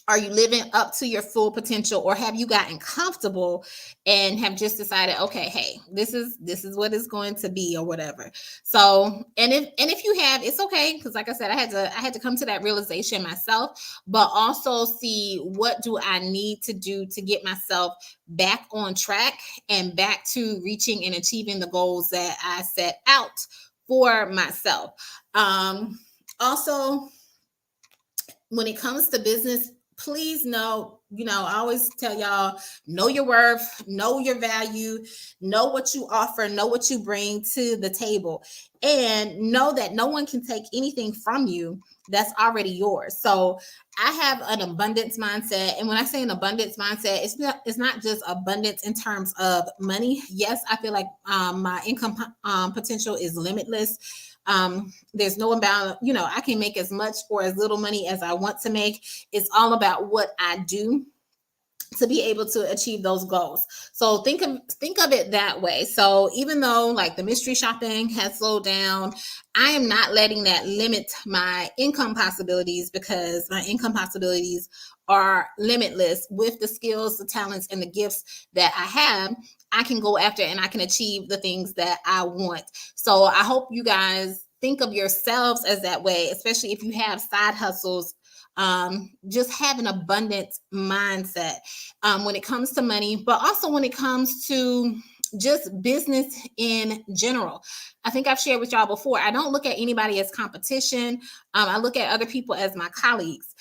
Are you living up to your full potential, or have you gotten comfortable and have just decided, okay, hey, this is what it's going to be, or whatever? So, and if you have, it's okay, because like I said, I had to come to that realization myself, but also see, what do I need to do to get myself back on track and back to reaching and achieving the goals that I set out for myself. Also, when it comes to business, please know, I always tell y'all, know your worth, know your value, know what you offer, know what you bring to the table, and know that no one can take anything from you that's already yours. So I have an abundance mindset. And when I say an abundance mindset, it's not just abundance in terms of money. Yes, I feel like my income potential is limitless. There's no about, I can make as much or as little money as I want to make. It's all about what I do to be able to achieve those goals. So think of it that way. So even though, like, the mystery shopping has slowed down, I am not letting that limit my income possibilities, because my income possibilities are limitless. With the skills, the talents, and the gifts that I have, I can go after and I can achieve the things that I want. So I hope you guys think of yourselves as that way, especially if you have side hustles. Just have an abundant mindset when it comes to money, but also when it comes to just business in general. I think I've shared with y'all before, I don't look at anybody as competition. I look at other people as my colleagues,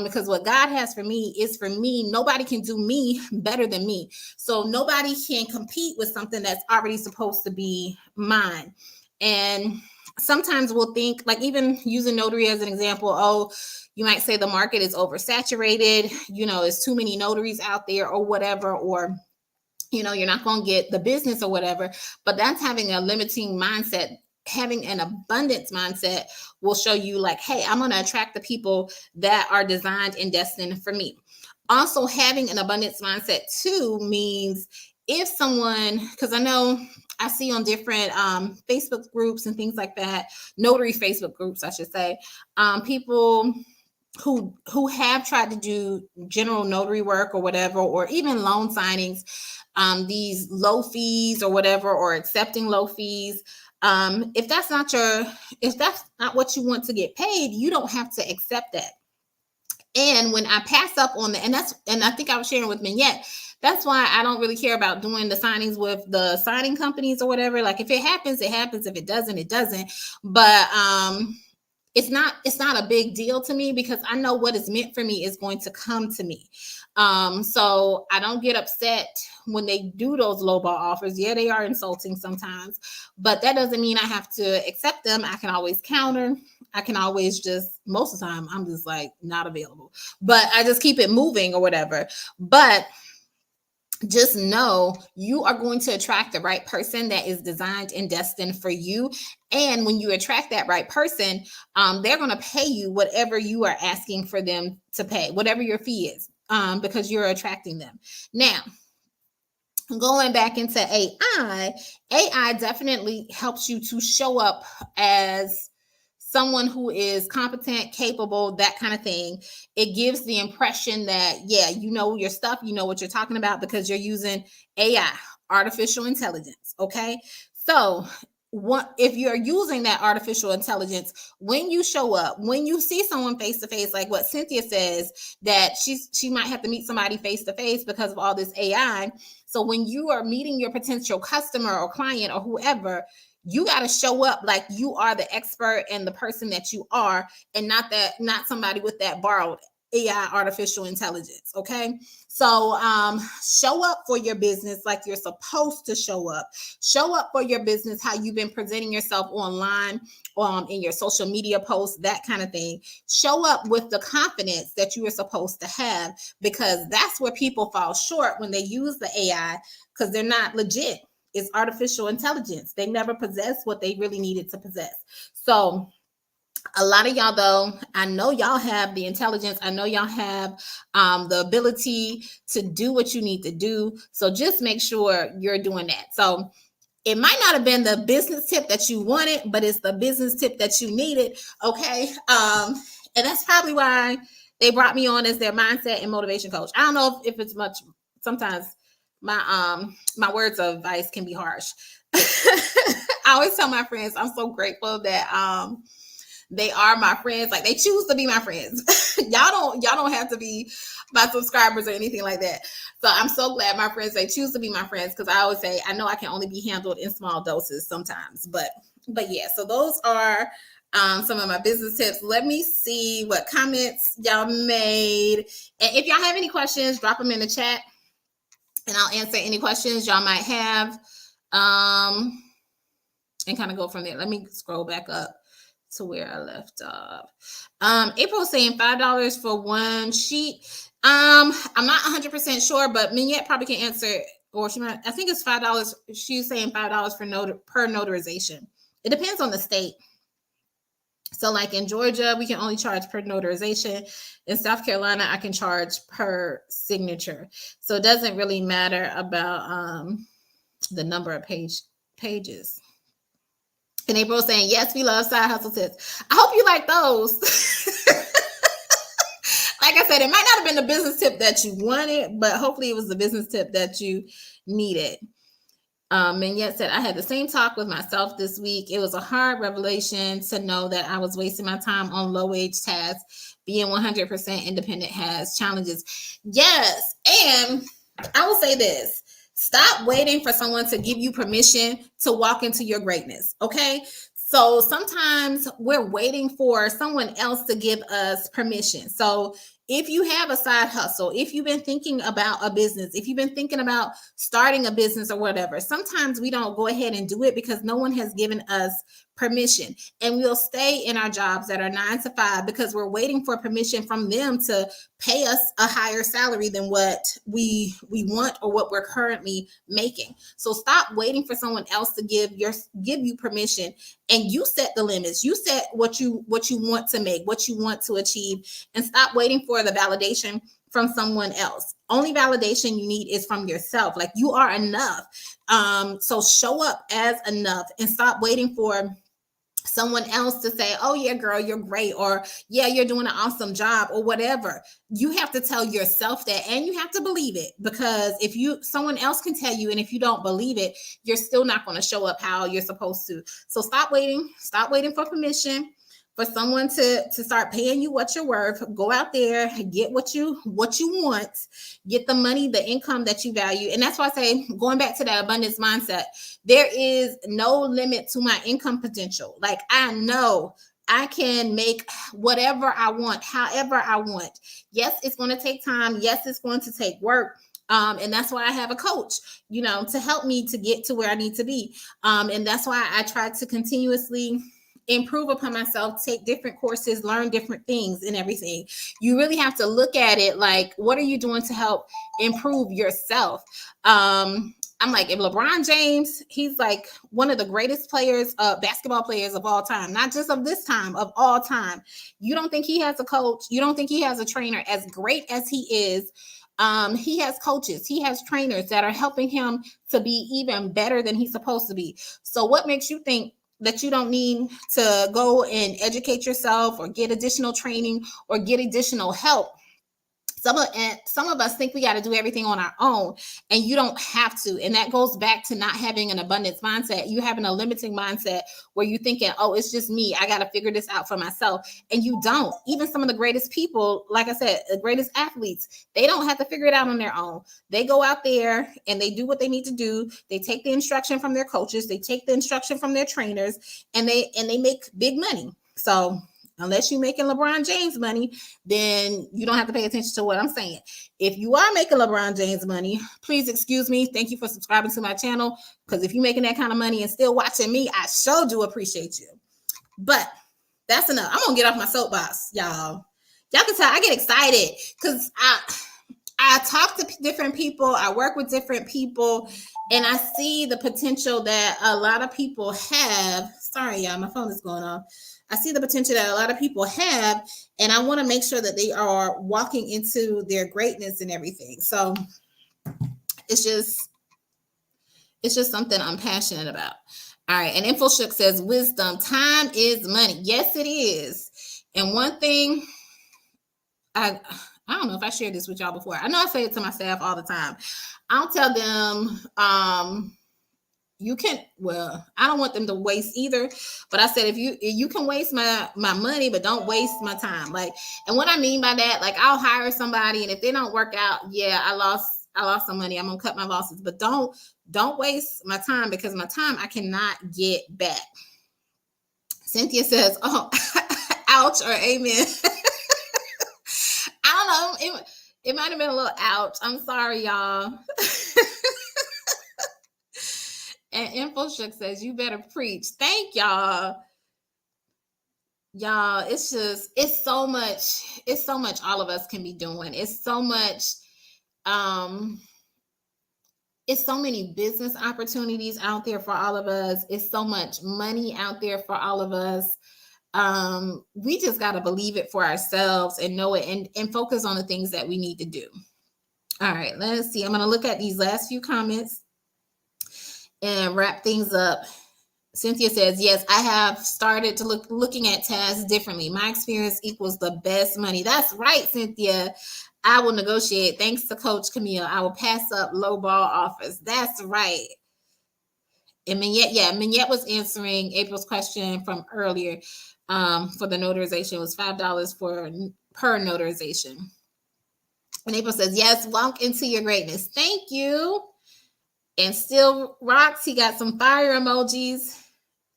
because what God has for me is for me. Nobody can do me better than me. So nobody can compete with something that's already supposed to be mine. And sometimes we'll think, like, even using notary as an example, oh, you might say the market is oversaturated, there's too many notaries out there, or whatever, or you're not going to get the business or whatever. But that's having a limiting mindset. Having an abundance mindset will show you, like, hey, I'm going to attract the people that are designed and destined for me. Also, having an abundance mindset too means, if someone, because I know I see on different Facebook groups and things like that, notary Facebook groups, I should say, people who have tried to do general notary work or whatever, or even loan signings, these low fees or whatever, or accepting low fees. If that's not what you want to get paid, you don't have to accept that. And when I pass up on the, and I think I was sharing with Mignette, that's why I don't really care about doing the signings with the signing companies or whatever. Like, if it happens, it happens. If it doesn't, it doesn't. But it's not a big deal to me because I know what is meant for me is going to come to me. So I don't get upset when they do those lowball offers. Yeah, they are insulting sometimes, but that doesn't mean I have to accept them. I can always counter. I can always just, most of the time, I'm just like not available, but I just keep it moving or whatever. But just know you are going to attract the right person that is designed and destined for you. And when you attract that right person, they're going to pay you whatever you are asking for them to pay, whatever your fee is, because you're attracting them. Now, going back into AI definitely helps you to show up as someone who is competent, capable, that kind of thing. It gives the impression that, yeah, you know your stuff, you know what you're talking about because you're using AI, artificial intelligence. Okay. So, what if you're using that artificial intelligence when you show up, when you see someone face to face, like what Cynthia says, that she might have to meet somebody face to face because of all this AI. So when you are meeting your potential customer or client or whoever, you got to show up like you are the expert and the person that you are, and not somebody with that borrowed AI, artificial intelligence. Okay. So show up for your business like you're supposed to show up. Show up for your business how you've been presenting yourself online, in your social media posts, that kind of thing. Show up with the confidence that you are supposed to have, because that's where people fall short when they use the AI, because they're not legit. It's artificial intelligence. They never possess what they really needed to possess. So a lot of y'all, though, I know y'all have the intelligence. I know y'all have the ability to do what you need to do. So just make sure you're doing that. So it might not have been the business tip that you wanted, but it's the business tip that you needed. Okay. And that's probably why they brought me on as their mindset and motivation coach. I don't know if it's much. Sometimes my words of advice can be harsh. I always tell my friends I'm so grateful that they are my friends. Like, they choose to be my friends. y'all don't have to be my subscribers or anything like that. So I'm so glad my friends, they choose to be my friends, because I always say I know I can only be handled in small doses sometimes. But yeah, so those are some of my business tips. Let me see what comments y'all made. And if y'all have any questions, drop them in the chat and I'll answer any questions y'all might have. And kind of go from there. Let me scroll back up to where I left off. April saying $5 for one sheet. I'm not 100% sure, but Mignette probably can answer, or she might. I think it's $5. She's saying $5 for per notarization. It depends on the state. So like in Georgia, we can only charge per notarization. In South Carolina, I can charge per signature. So it doesn't really matter about the number of pages. And April saying, yes, we love side hustle tips. I hope you like those. Like I said, it might not have been the business tip that you wanted, but hopefully it was the business tip that you needed. And yet said, I had the same talk with myself this week. It was a hard revelation to know that I was wasting my time on low wage tasks. Being 100% independent has challenges. Yes. And I will say this. Stop waiting for someone to give you permission to walk into your greatness. Okay. So sometimes we're waiting for someone else to give us permission. So if you have a side hustle, if you've been thinking about a business, if you've been thinking about starting a business or whatever, sometimes we don't go ahead and do it because no one has given us permission. And we'll stay in our jobs that are 9 to 5 because we're waiting for permission from them to pay us a higher salary than what we want or what we're currently making. So stop waiting for someone else to give you permission, and you set the limits. You set what you want to make, what you want to achieve, and stop waiting for the validation from someone else. Only validation you need is from yourself. Like, you are enough. So show up as enough and stop waiting for someone else to say, oh yeah, girl, you're great, or yeah, you're doing an awesome job, or whatever. You have to tell yourself that, and you have to believe it, because if someone else can tell you, and if you don't believe it, you're still not going to show up how you're supposed to. So stop waiting for permission for someone to start paying you what you're worth. Go out there, get what you want, get the money, the income that you value. And that's why I say, going back to that abundance mindset, there is no limit to my income potential. Like, I know I can make whatever I want, however I want. Yes, it's going to take time. Yes, it's going to take work. And that's why I have a coach, to help me to get to where I need to be. And that's why I try to continuously improve upon myself, take different courses, learn different things and everything. You really have to look at it like, what are you doing to help improve yourself? I'm like, if LeBron James, he's like one of the greatest players, basketball players of all time, not just of this time, of all time. You don't think he has a coach? You don't think he has a trainer? As great as he is, he has coaches, he has trainers that are helping him to be even better than he's supposed to be. So what makes you think that you don't need to go and educate yourself or get additional training or get additional help? Some of us think we got to do everything on our own, and you don't have to. And that goes back to not having an abundance mindset. You having a limiting mindset where you thinking, oh, it's just me, I got to figure this out for myself. And you don't. Even some of the greatest people, like I said, the greatest athletes, they don't have to figure it out on their own. They go out there and they do what they need to do. They take the instruction from their coaches, they take the instruction from their trainers, and they make big money. So unless you're making LeBron James money, then you don't have to pay attention to what I'm saying. If you are making LeBron James money, please excuse me. Thank you for subscribing to my channel, because if you're making that kind of money and still watching me, I sure do appreciate you. But that's enough. I'm going to get off my soapbox, y'all. Y'all can tell I get excited because I talk to different people. I work with different people, and I see the potential that a lot of people have. Sorry, y'all, my phone is going off. I see the potential that a lot of people have, and I want to make sure that they are walking into their greatness and everything. So it's just something I'm passionate about. All right. And InfoShook says, wisdom, time is money. Yes, it is. And one thing, I don't know if I shared this with y'all before. I know I say it to my staff all the time. I'll tell them, I don't want them to waste either, but I said, if you can waste my money, but don't waste my time. Like, and what I mean by that, like, I'll hire somebody, and if they don't work out, yeah, I lost some money, I'm gonna cut my losses, but don't waste my time, because my time I cannot get back. Cynthia says, oh, ouch or amen. I don't know, it might have been a little ouch. I'm sorry, y'all. And InfoShook says, you better preach. Thank y'all. Y'all, it's so much all of us can be doing. It's so much, it's so many business opportunities out there for all of us. It's so much money out there for all of us. We just got to believe it for ourselves and know it, and focus on the things that we need to do. All right, let's see. I'm going to look at these last few comments and wrap things up. Cynthia says, yes, I have started to looking at tasks differently. My experience equals the best money. That's right, Cynthia. I will negotiate. Thanks to Coach Camille. I will pass up low ball offers. That's right. And Mignette was answering April's question from earlier. For the notarization, it was $5 per notarization. And April says, yes, walk into your greatness. Thank you. And Still Rocks, he got some fire emojis.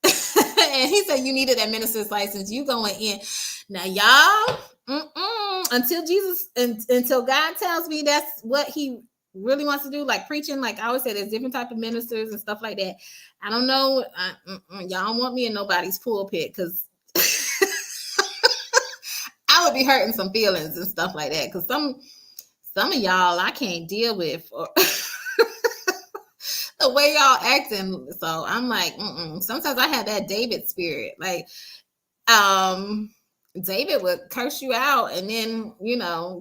And he said, you needed that minister's license. You going in. Now, y'all, until God tells me that's what he really wants to do, like preaching, like I always say, there's different type of ministers and stuff like that. I don't know. Y'all don't want me in nobody's pulpit, because I would be hurting some feelings and stuff like that, because some of y'all I can't deal with. The way y'all acting. So I'm like, sometimes I have that David spirit. Like, David would curse you out, and then,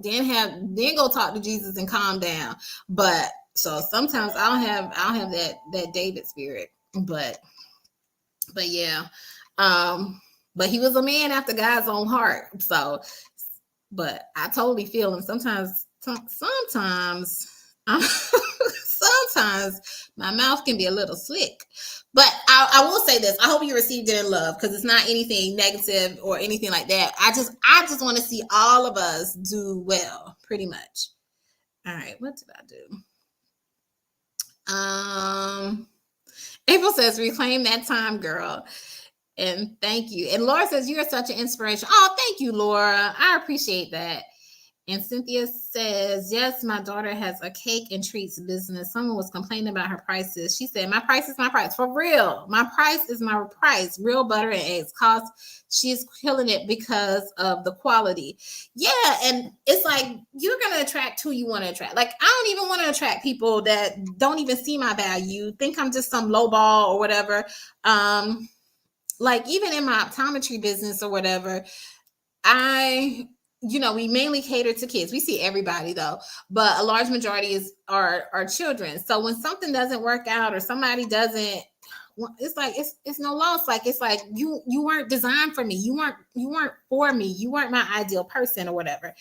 then go talk to Jesus and calm down. But so sometimes I'll have that David spirit. But yeah. But he was a man after God's own heart. So, but I totally feel him. Sometimes my mouth can be a little slick, but I will say this. I hope you received it in love, because it's not anything negative or anything like that. I just want to see all of us do well, pretty much. All right. What did I do? April says, reclaim that time, girl. And thank you. And Laura says, you're such an inspiration. Oh, thank you, Laura. I appreciate that. And Cynthia says, yes, my daughter has a cake and treats business. Someone was complaining about her prices. She said, my price is my price. For real. My price is my price. Real butter and eggs cost. She's killing it because of the quality. Yeah. And it's like, you're going to attract who you want to attract. Like, I don't even want to attract people that don't even see my value, think I'm just some low ball or whatever. Like even in my optometry business or whatever, we mainly cater to kids. We see everybody though, but a large majority are children. So when something doesn't work out or somebody doesn't, it's like it's no loss. Like it's like you weren't designed for me. You weren't for me. You weren't my ideal person or whatever.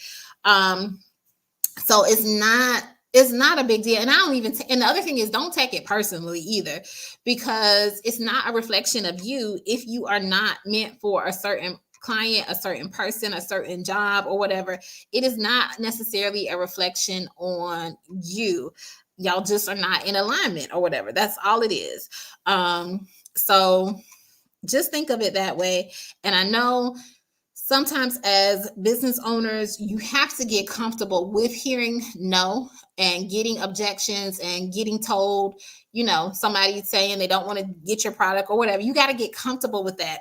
So it's not a big deal. And I don't even and the other thing is, don't take it personally either, because it's not a reflection of you if you are not meant for a certain client, a certain person, a certain job or whatever. It is not necessarily a reflection on you. Y'all just are not in alignment or whatever. That's all it is. So just think of it that way. And I know sometimes as business owners, you have to get comfortable with hearing no and getting objections and getting told, somebody saying they don't want to get your product or whatever. You got to get comfortable with that.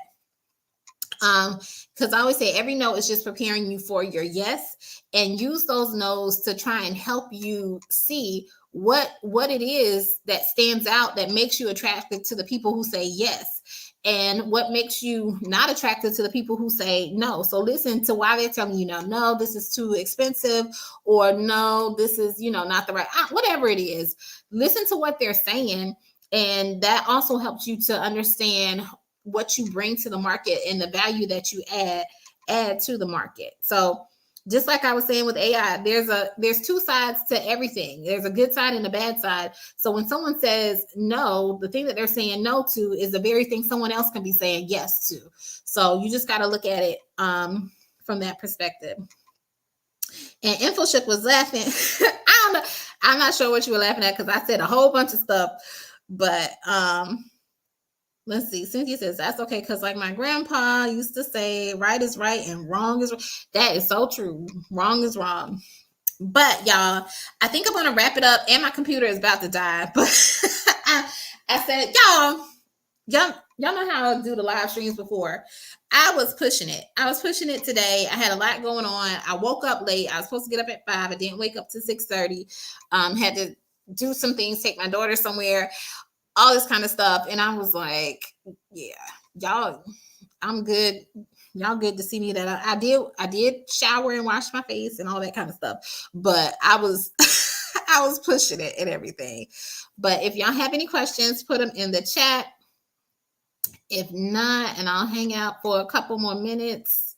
Because I always say every no is just preparing you for your yes, and use those no's to try and help you see what it is that stands out, that makes you attracted to the people who say yes, and what makes you not attracted to the people who say no. So listen to why they're telling you no, this is too expensive, or no, this is, not the right, whatever it is. Listen to what they're saying. And that also helps you to understand what you bring to the market and the value that you add to the market. So just like I was saying with AI, there's two sides to everything. There's a good side and a bad side. So when someone says no, the thing that they're saying no to is the very thing someone else can be saying yes to. So you just got to look at it from that perspective. And InfoShip was laughing. I don't know. I'm not sure what you were laughing at, because I said a whole bunch of stuff. But let's see. Cynthia says, that's okay, because like my grandpa used to say, right is right and wrong is wrong. That is so true. Wrong is wrong. But y'all, I think I'm going to wrap it up, and my computer is about to die. But I said, y'all know how I do the live streams before. I was pushing it today. I had a lot going on. I woke up late. I was supposed to get up at 5. I didn't wake up to 6:30. Had to do some things, take my daughter somewhere, all this kind of stuff. And I was like, yeah, y'all, I'm good. Y'all good to see me that I did shower and wash my face and all that kind of stuff. But I was I was pushing it and everything. But if y'all have any questions, put them in the chat. If not, and I'll hang out for a couple more minutes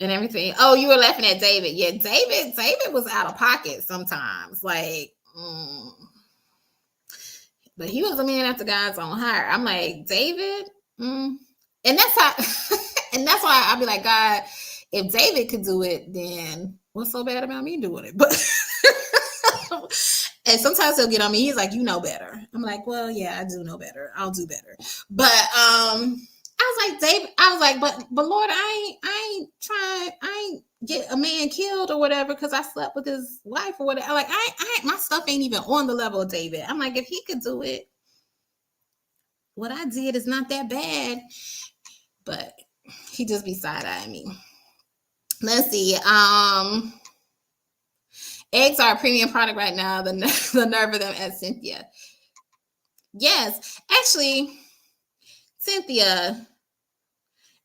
and everything. Oh, you were laughing at David. Yeah, David was out of pocket sometimes. Like, but he was a man after God's own heart. I'm like, David, and that's how, and that's why I'll be like, God, if David could do it, then what's so bad about me doing it? But and sometimes he'll get on me. He's like, you know better. I'm like, well, yeah, I do know better. I'll do better. But I was like, David, but Lord, I ain't trying, I ain't get a man killed or whatever because I slept with his wife or whatever. Like, my stuff ain't even on the level of David. I'm like, if he could do it, what I did is not that bad. But he just be side-eyeing me. Let's see. Eggs are a premium product right now. The nerve of them, at Cynthia. Yes, actually, Cynthia,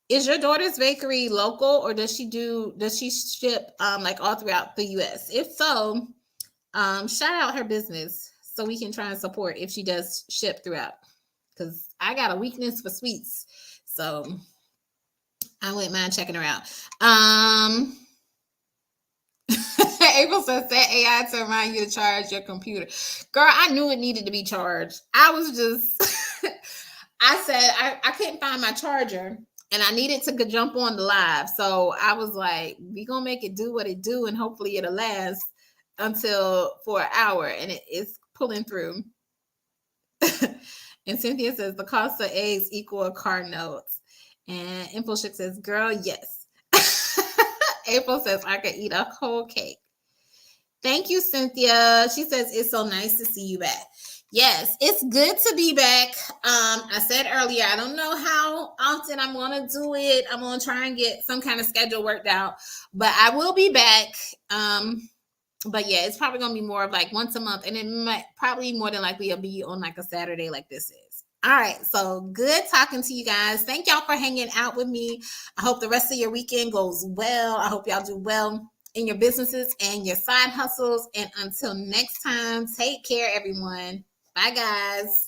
is your daughter's bakery local, or does she ship like all throughout the US? If so, shout out her business so we can try and support if she does ship throughout, because I got a weakness for sweets, so I wouldn't mind checking her out. April says, set AI to remind you to charge your computer. Girl, I knew it needed to be charged. I was just I said I couldn't find my charger, and I needed to jump on the live. So I was like, we gonna make it do what it do, and hopefully it'll last for an hour, and it's pulling through. And Cynthia says the cost of eggs equal car notes. And Infoschick says, girl, yes. April says I could eat a whole cake. Thank you, Cynthia. She says it's so nice to see you back. Yes, it's good to be back. I said earlier, I don't know how often I'm gonna do it. I'm gonna try and get some kind of schedule worked out, but I will be back. But yeah, it's probably gonna be more of like once a month, and it might probably more than likely it'll be on like a Saturday like this is. All right, so good talking to you guys. Thank y'all for hanging out with me. I hope the rest of your weekend goes well. I hope y'all do well in your businesses and your side hustles. And until next time, take care, everyone. Bye, guys.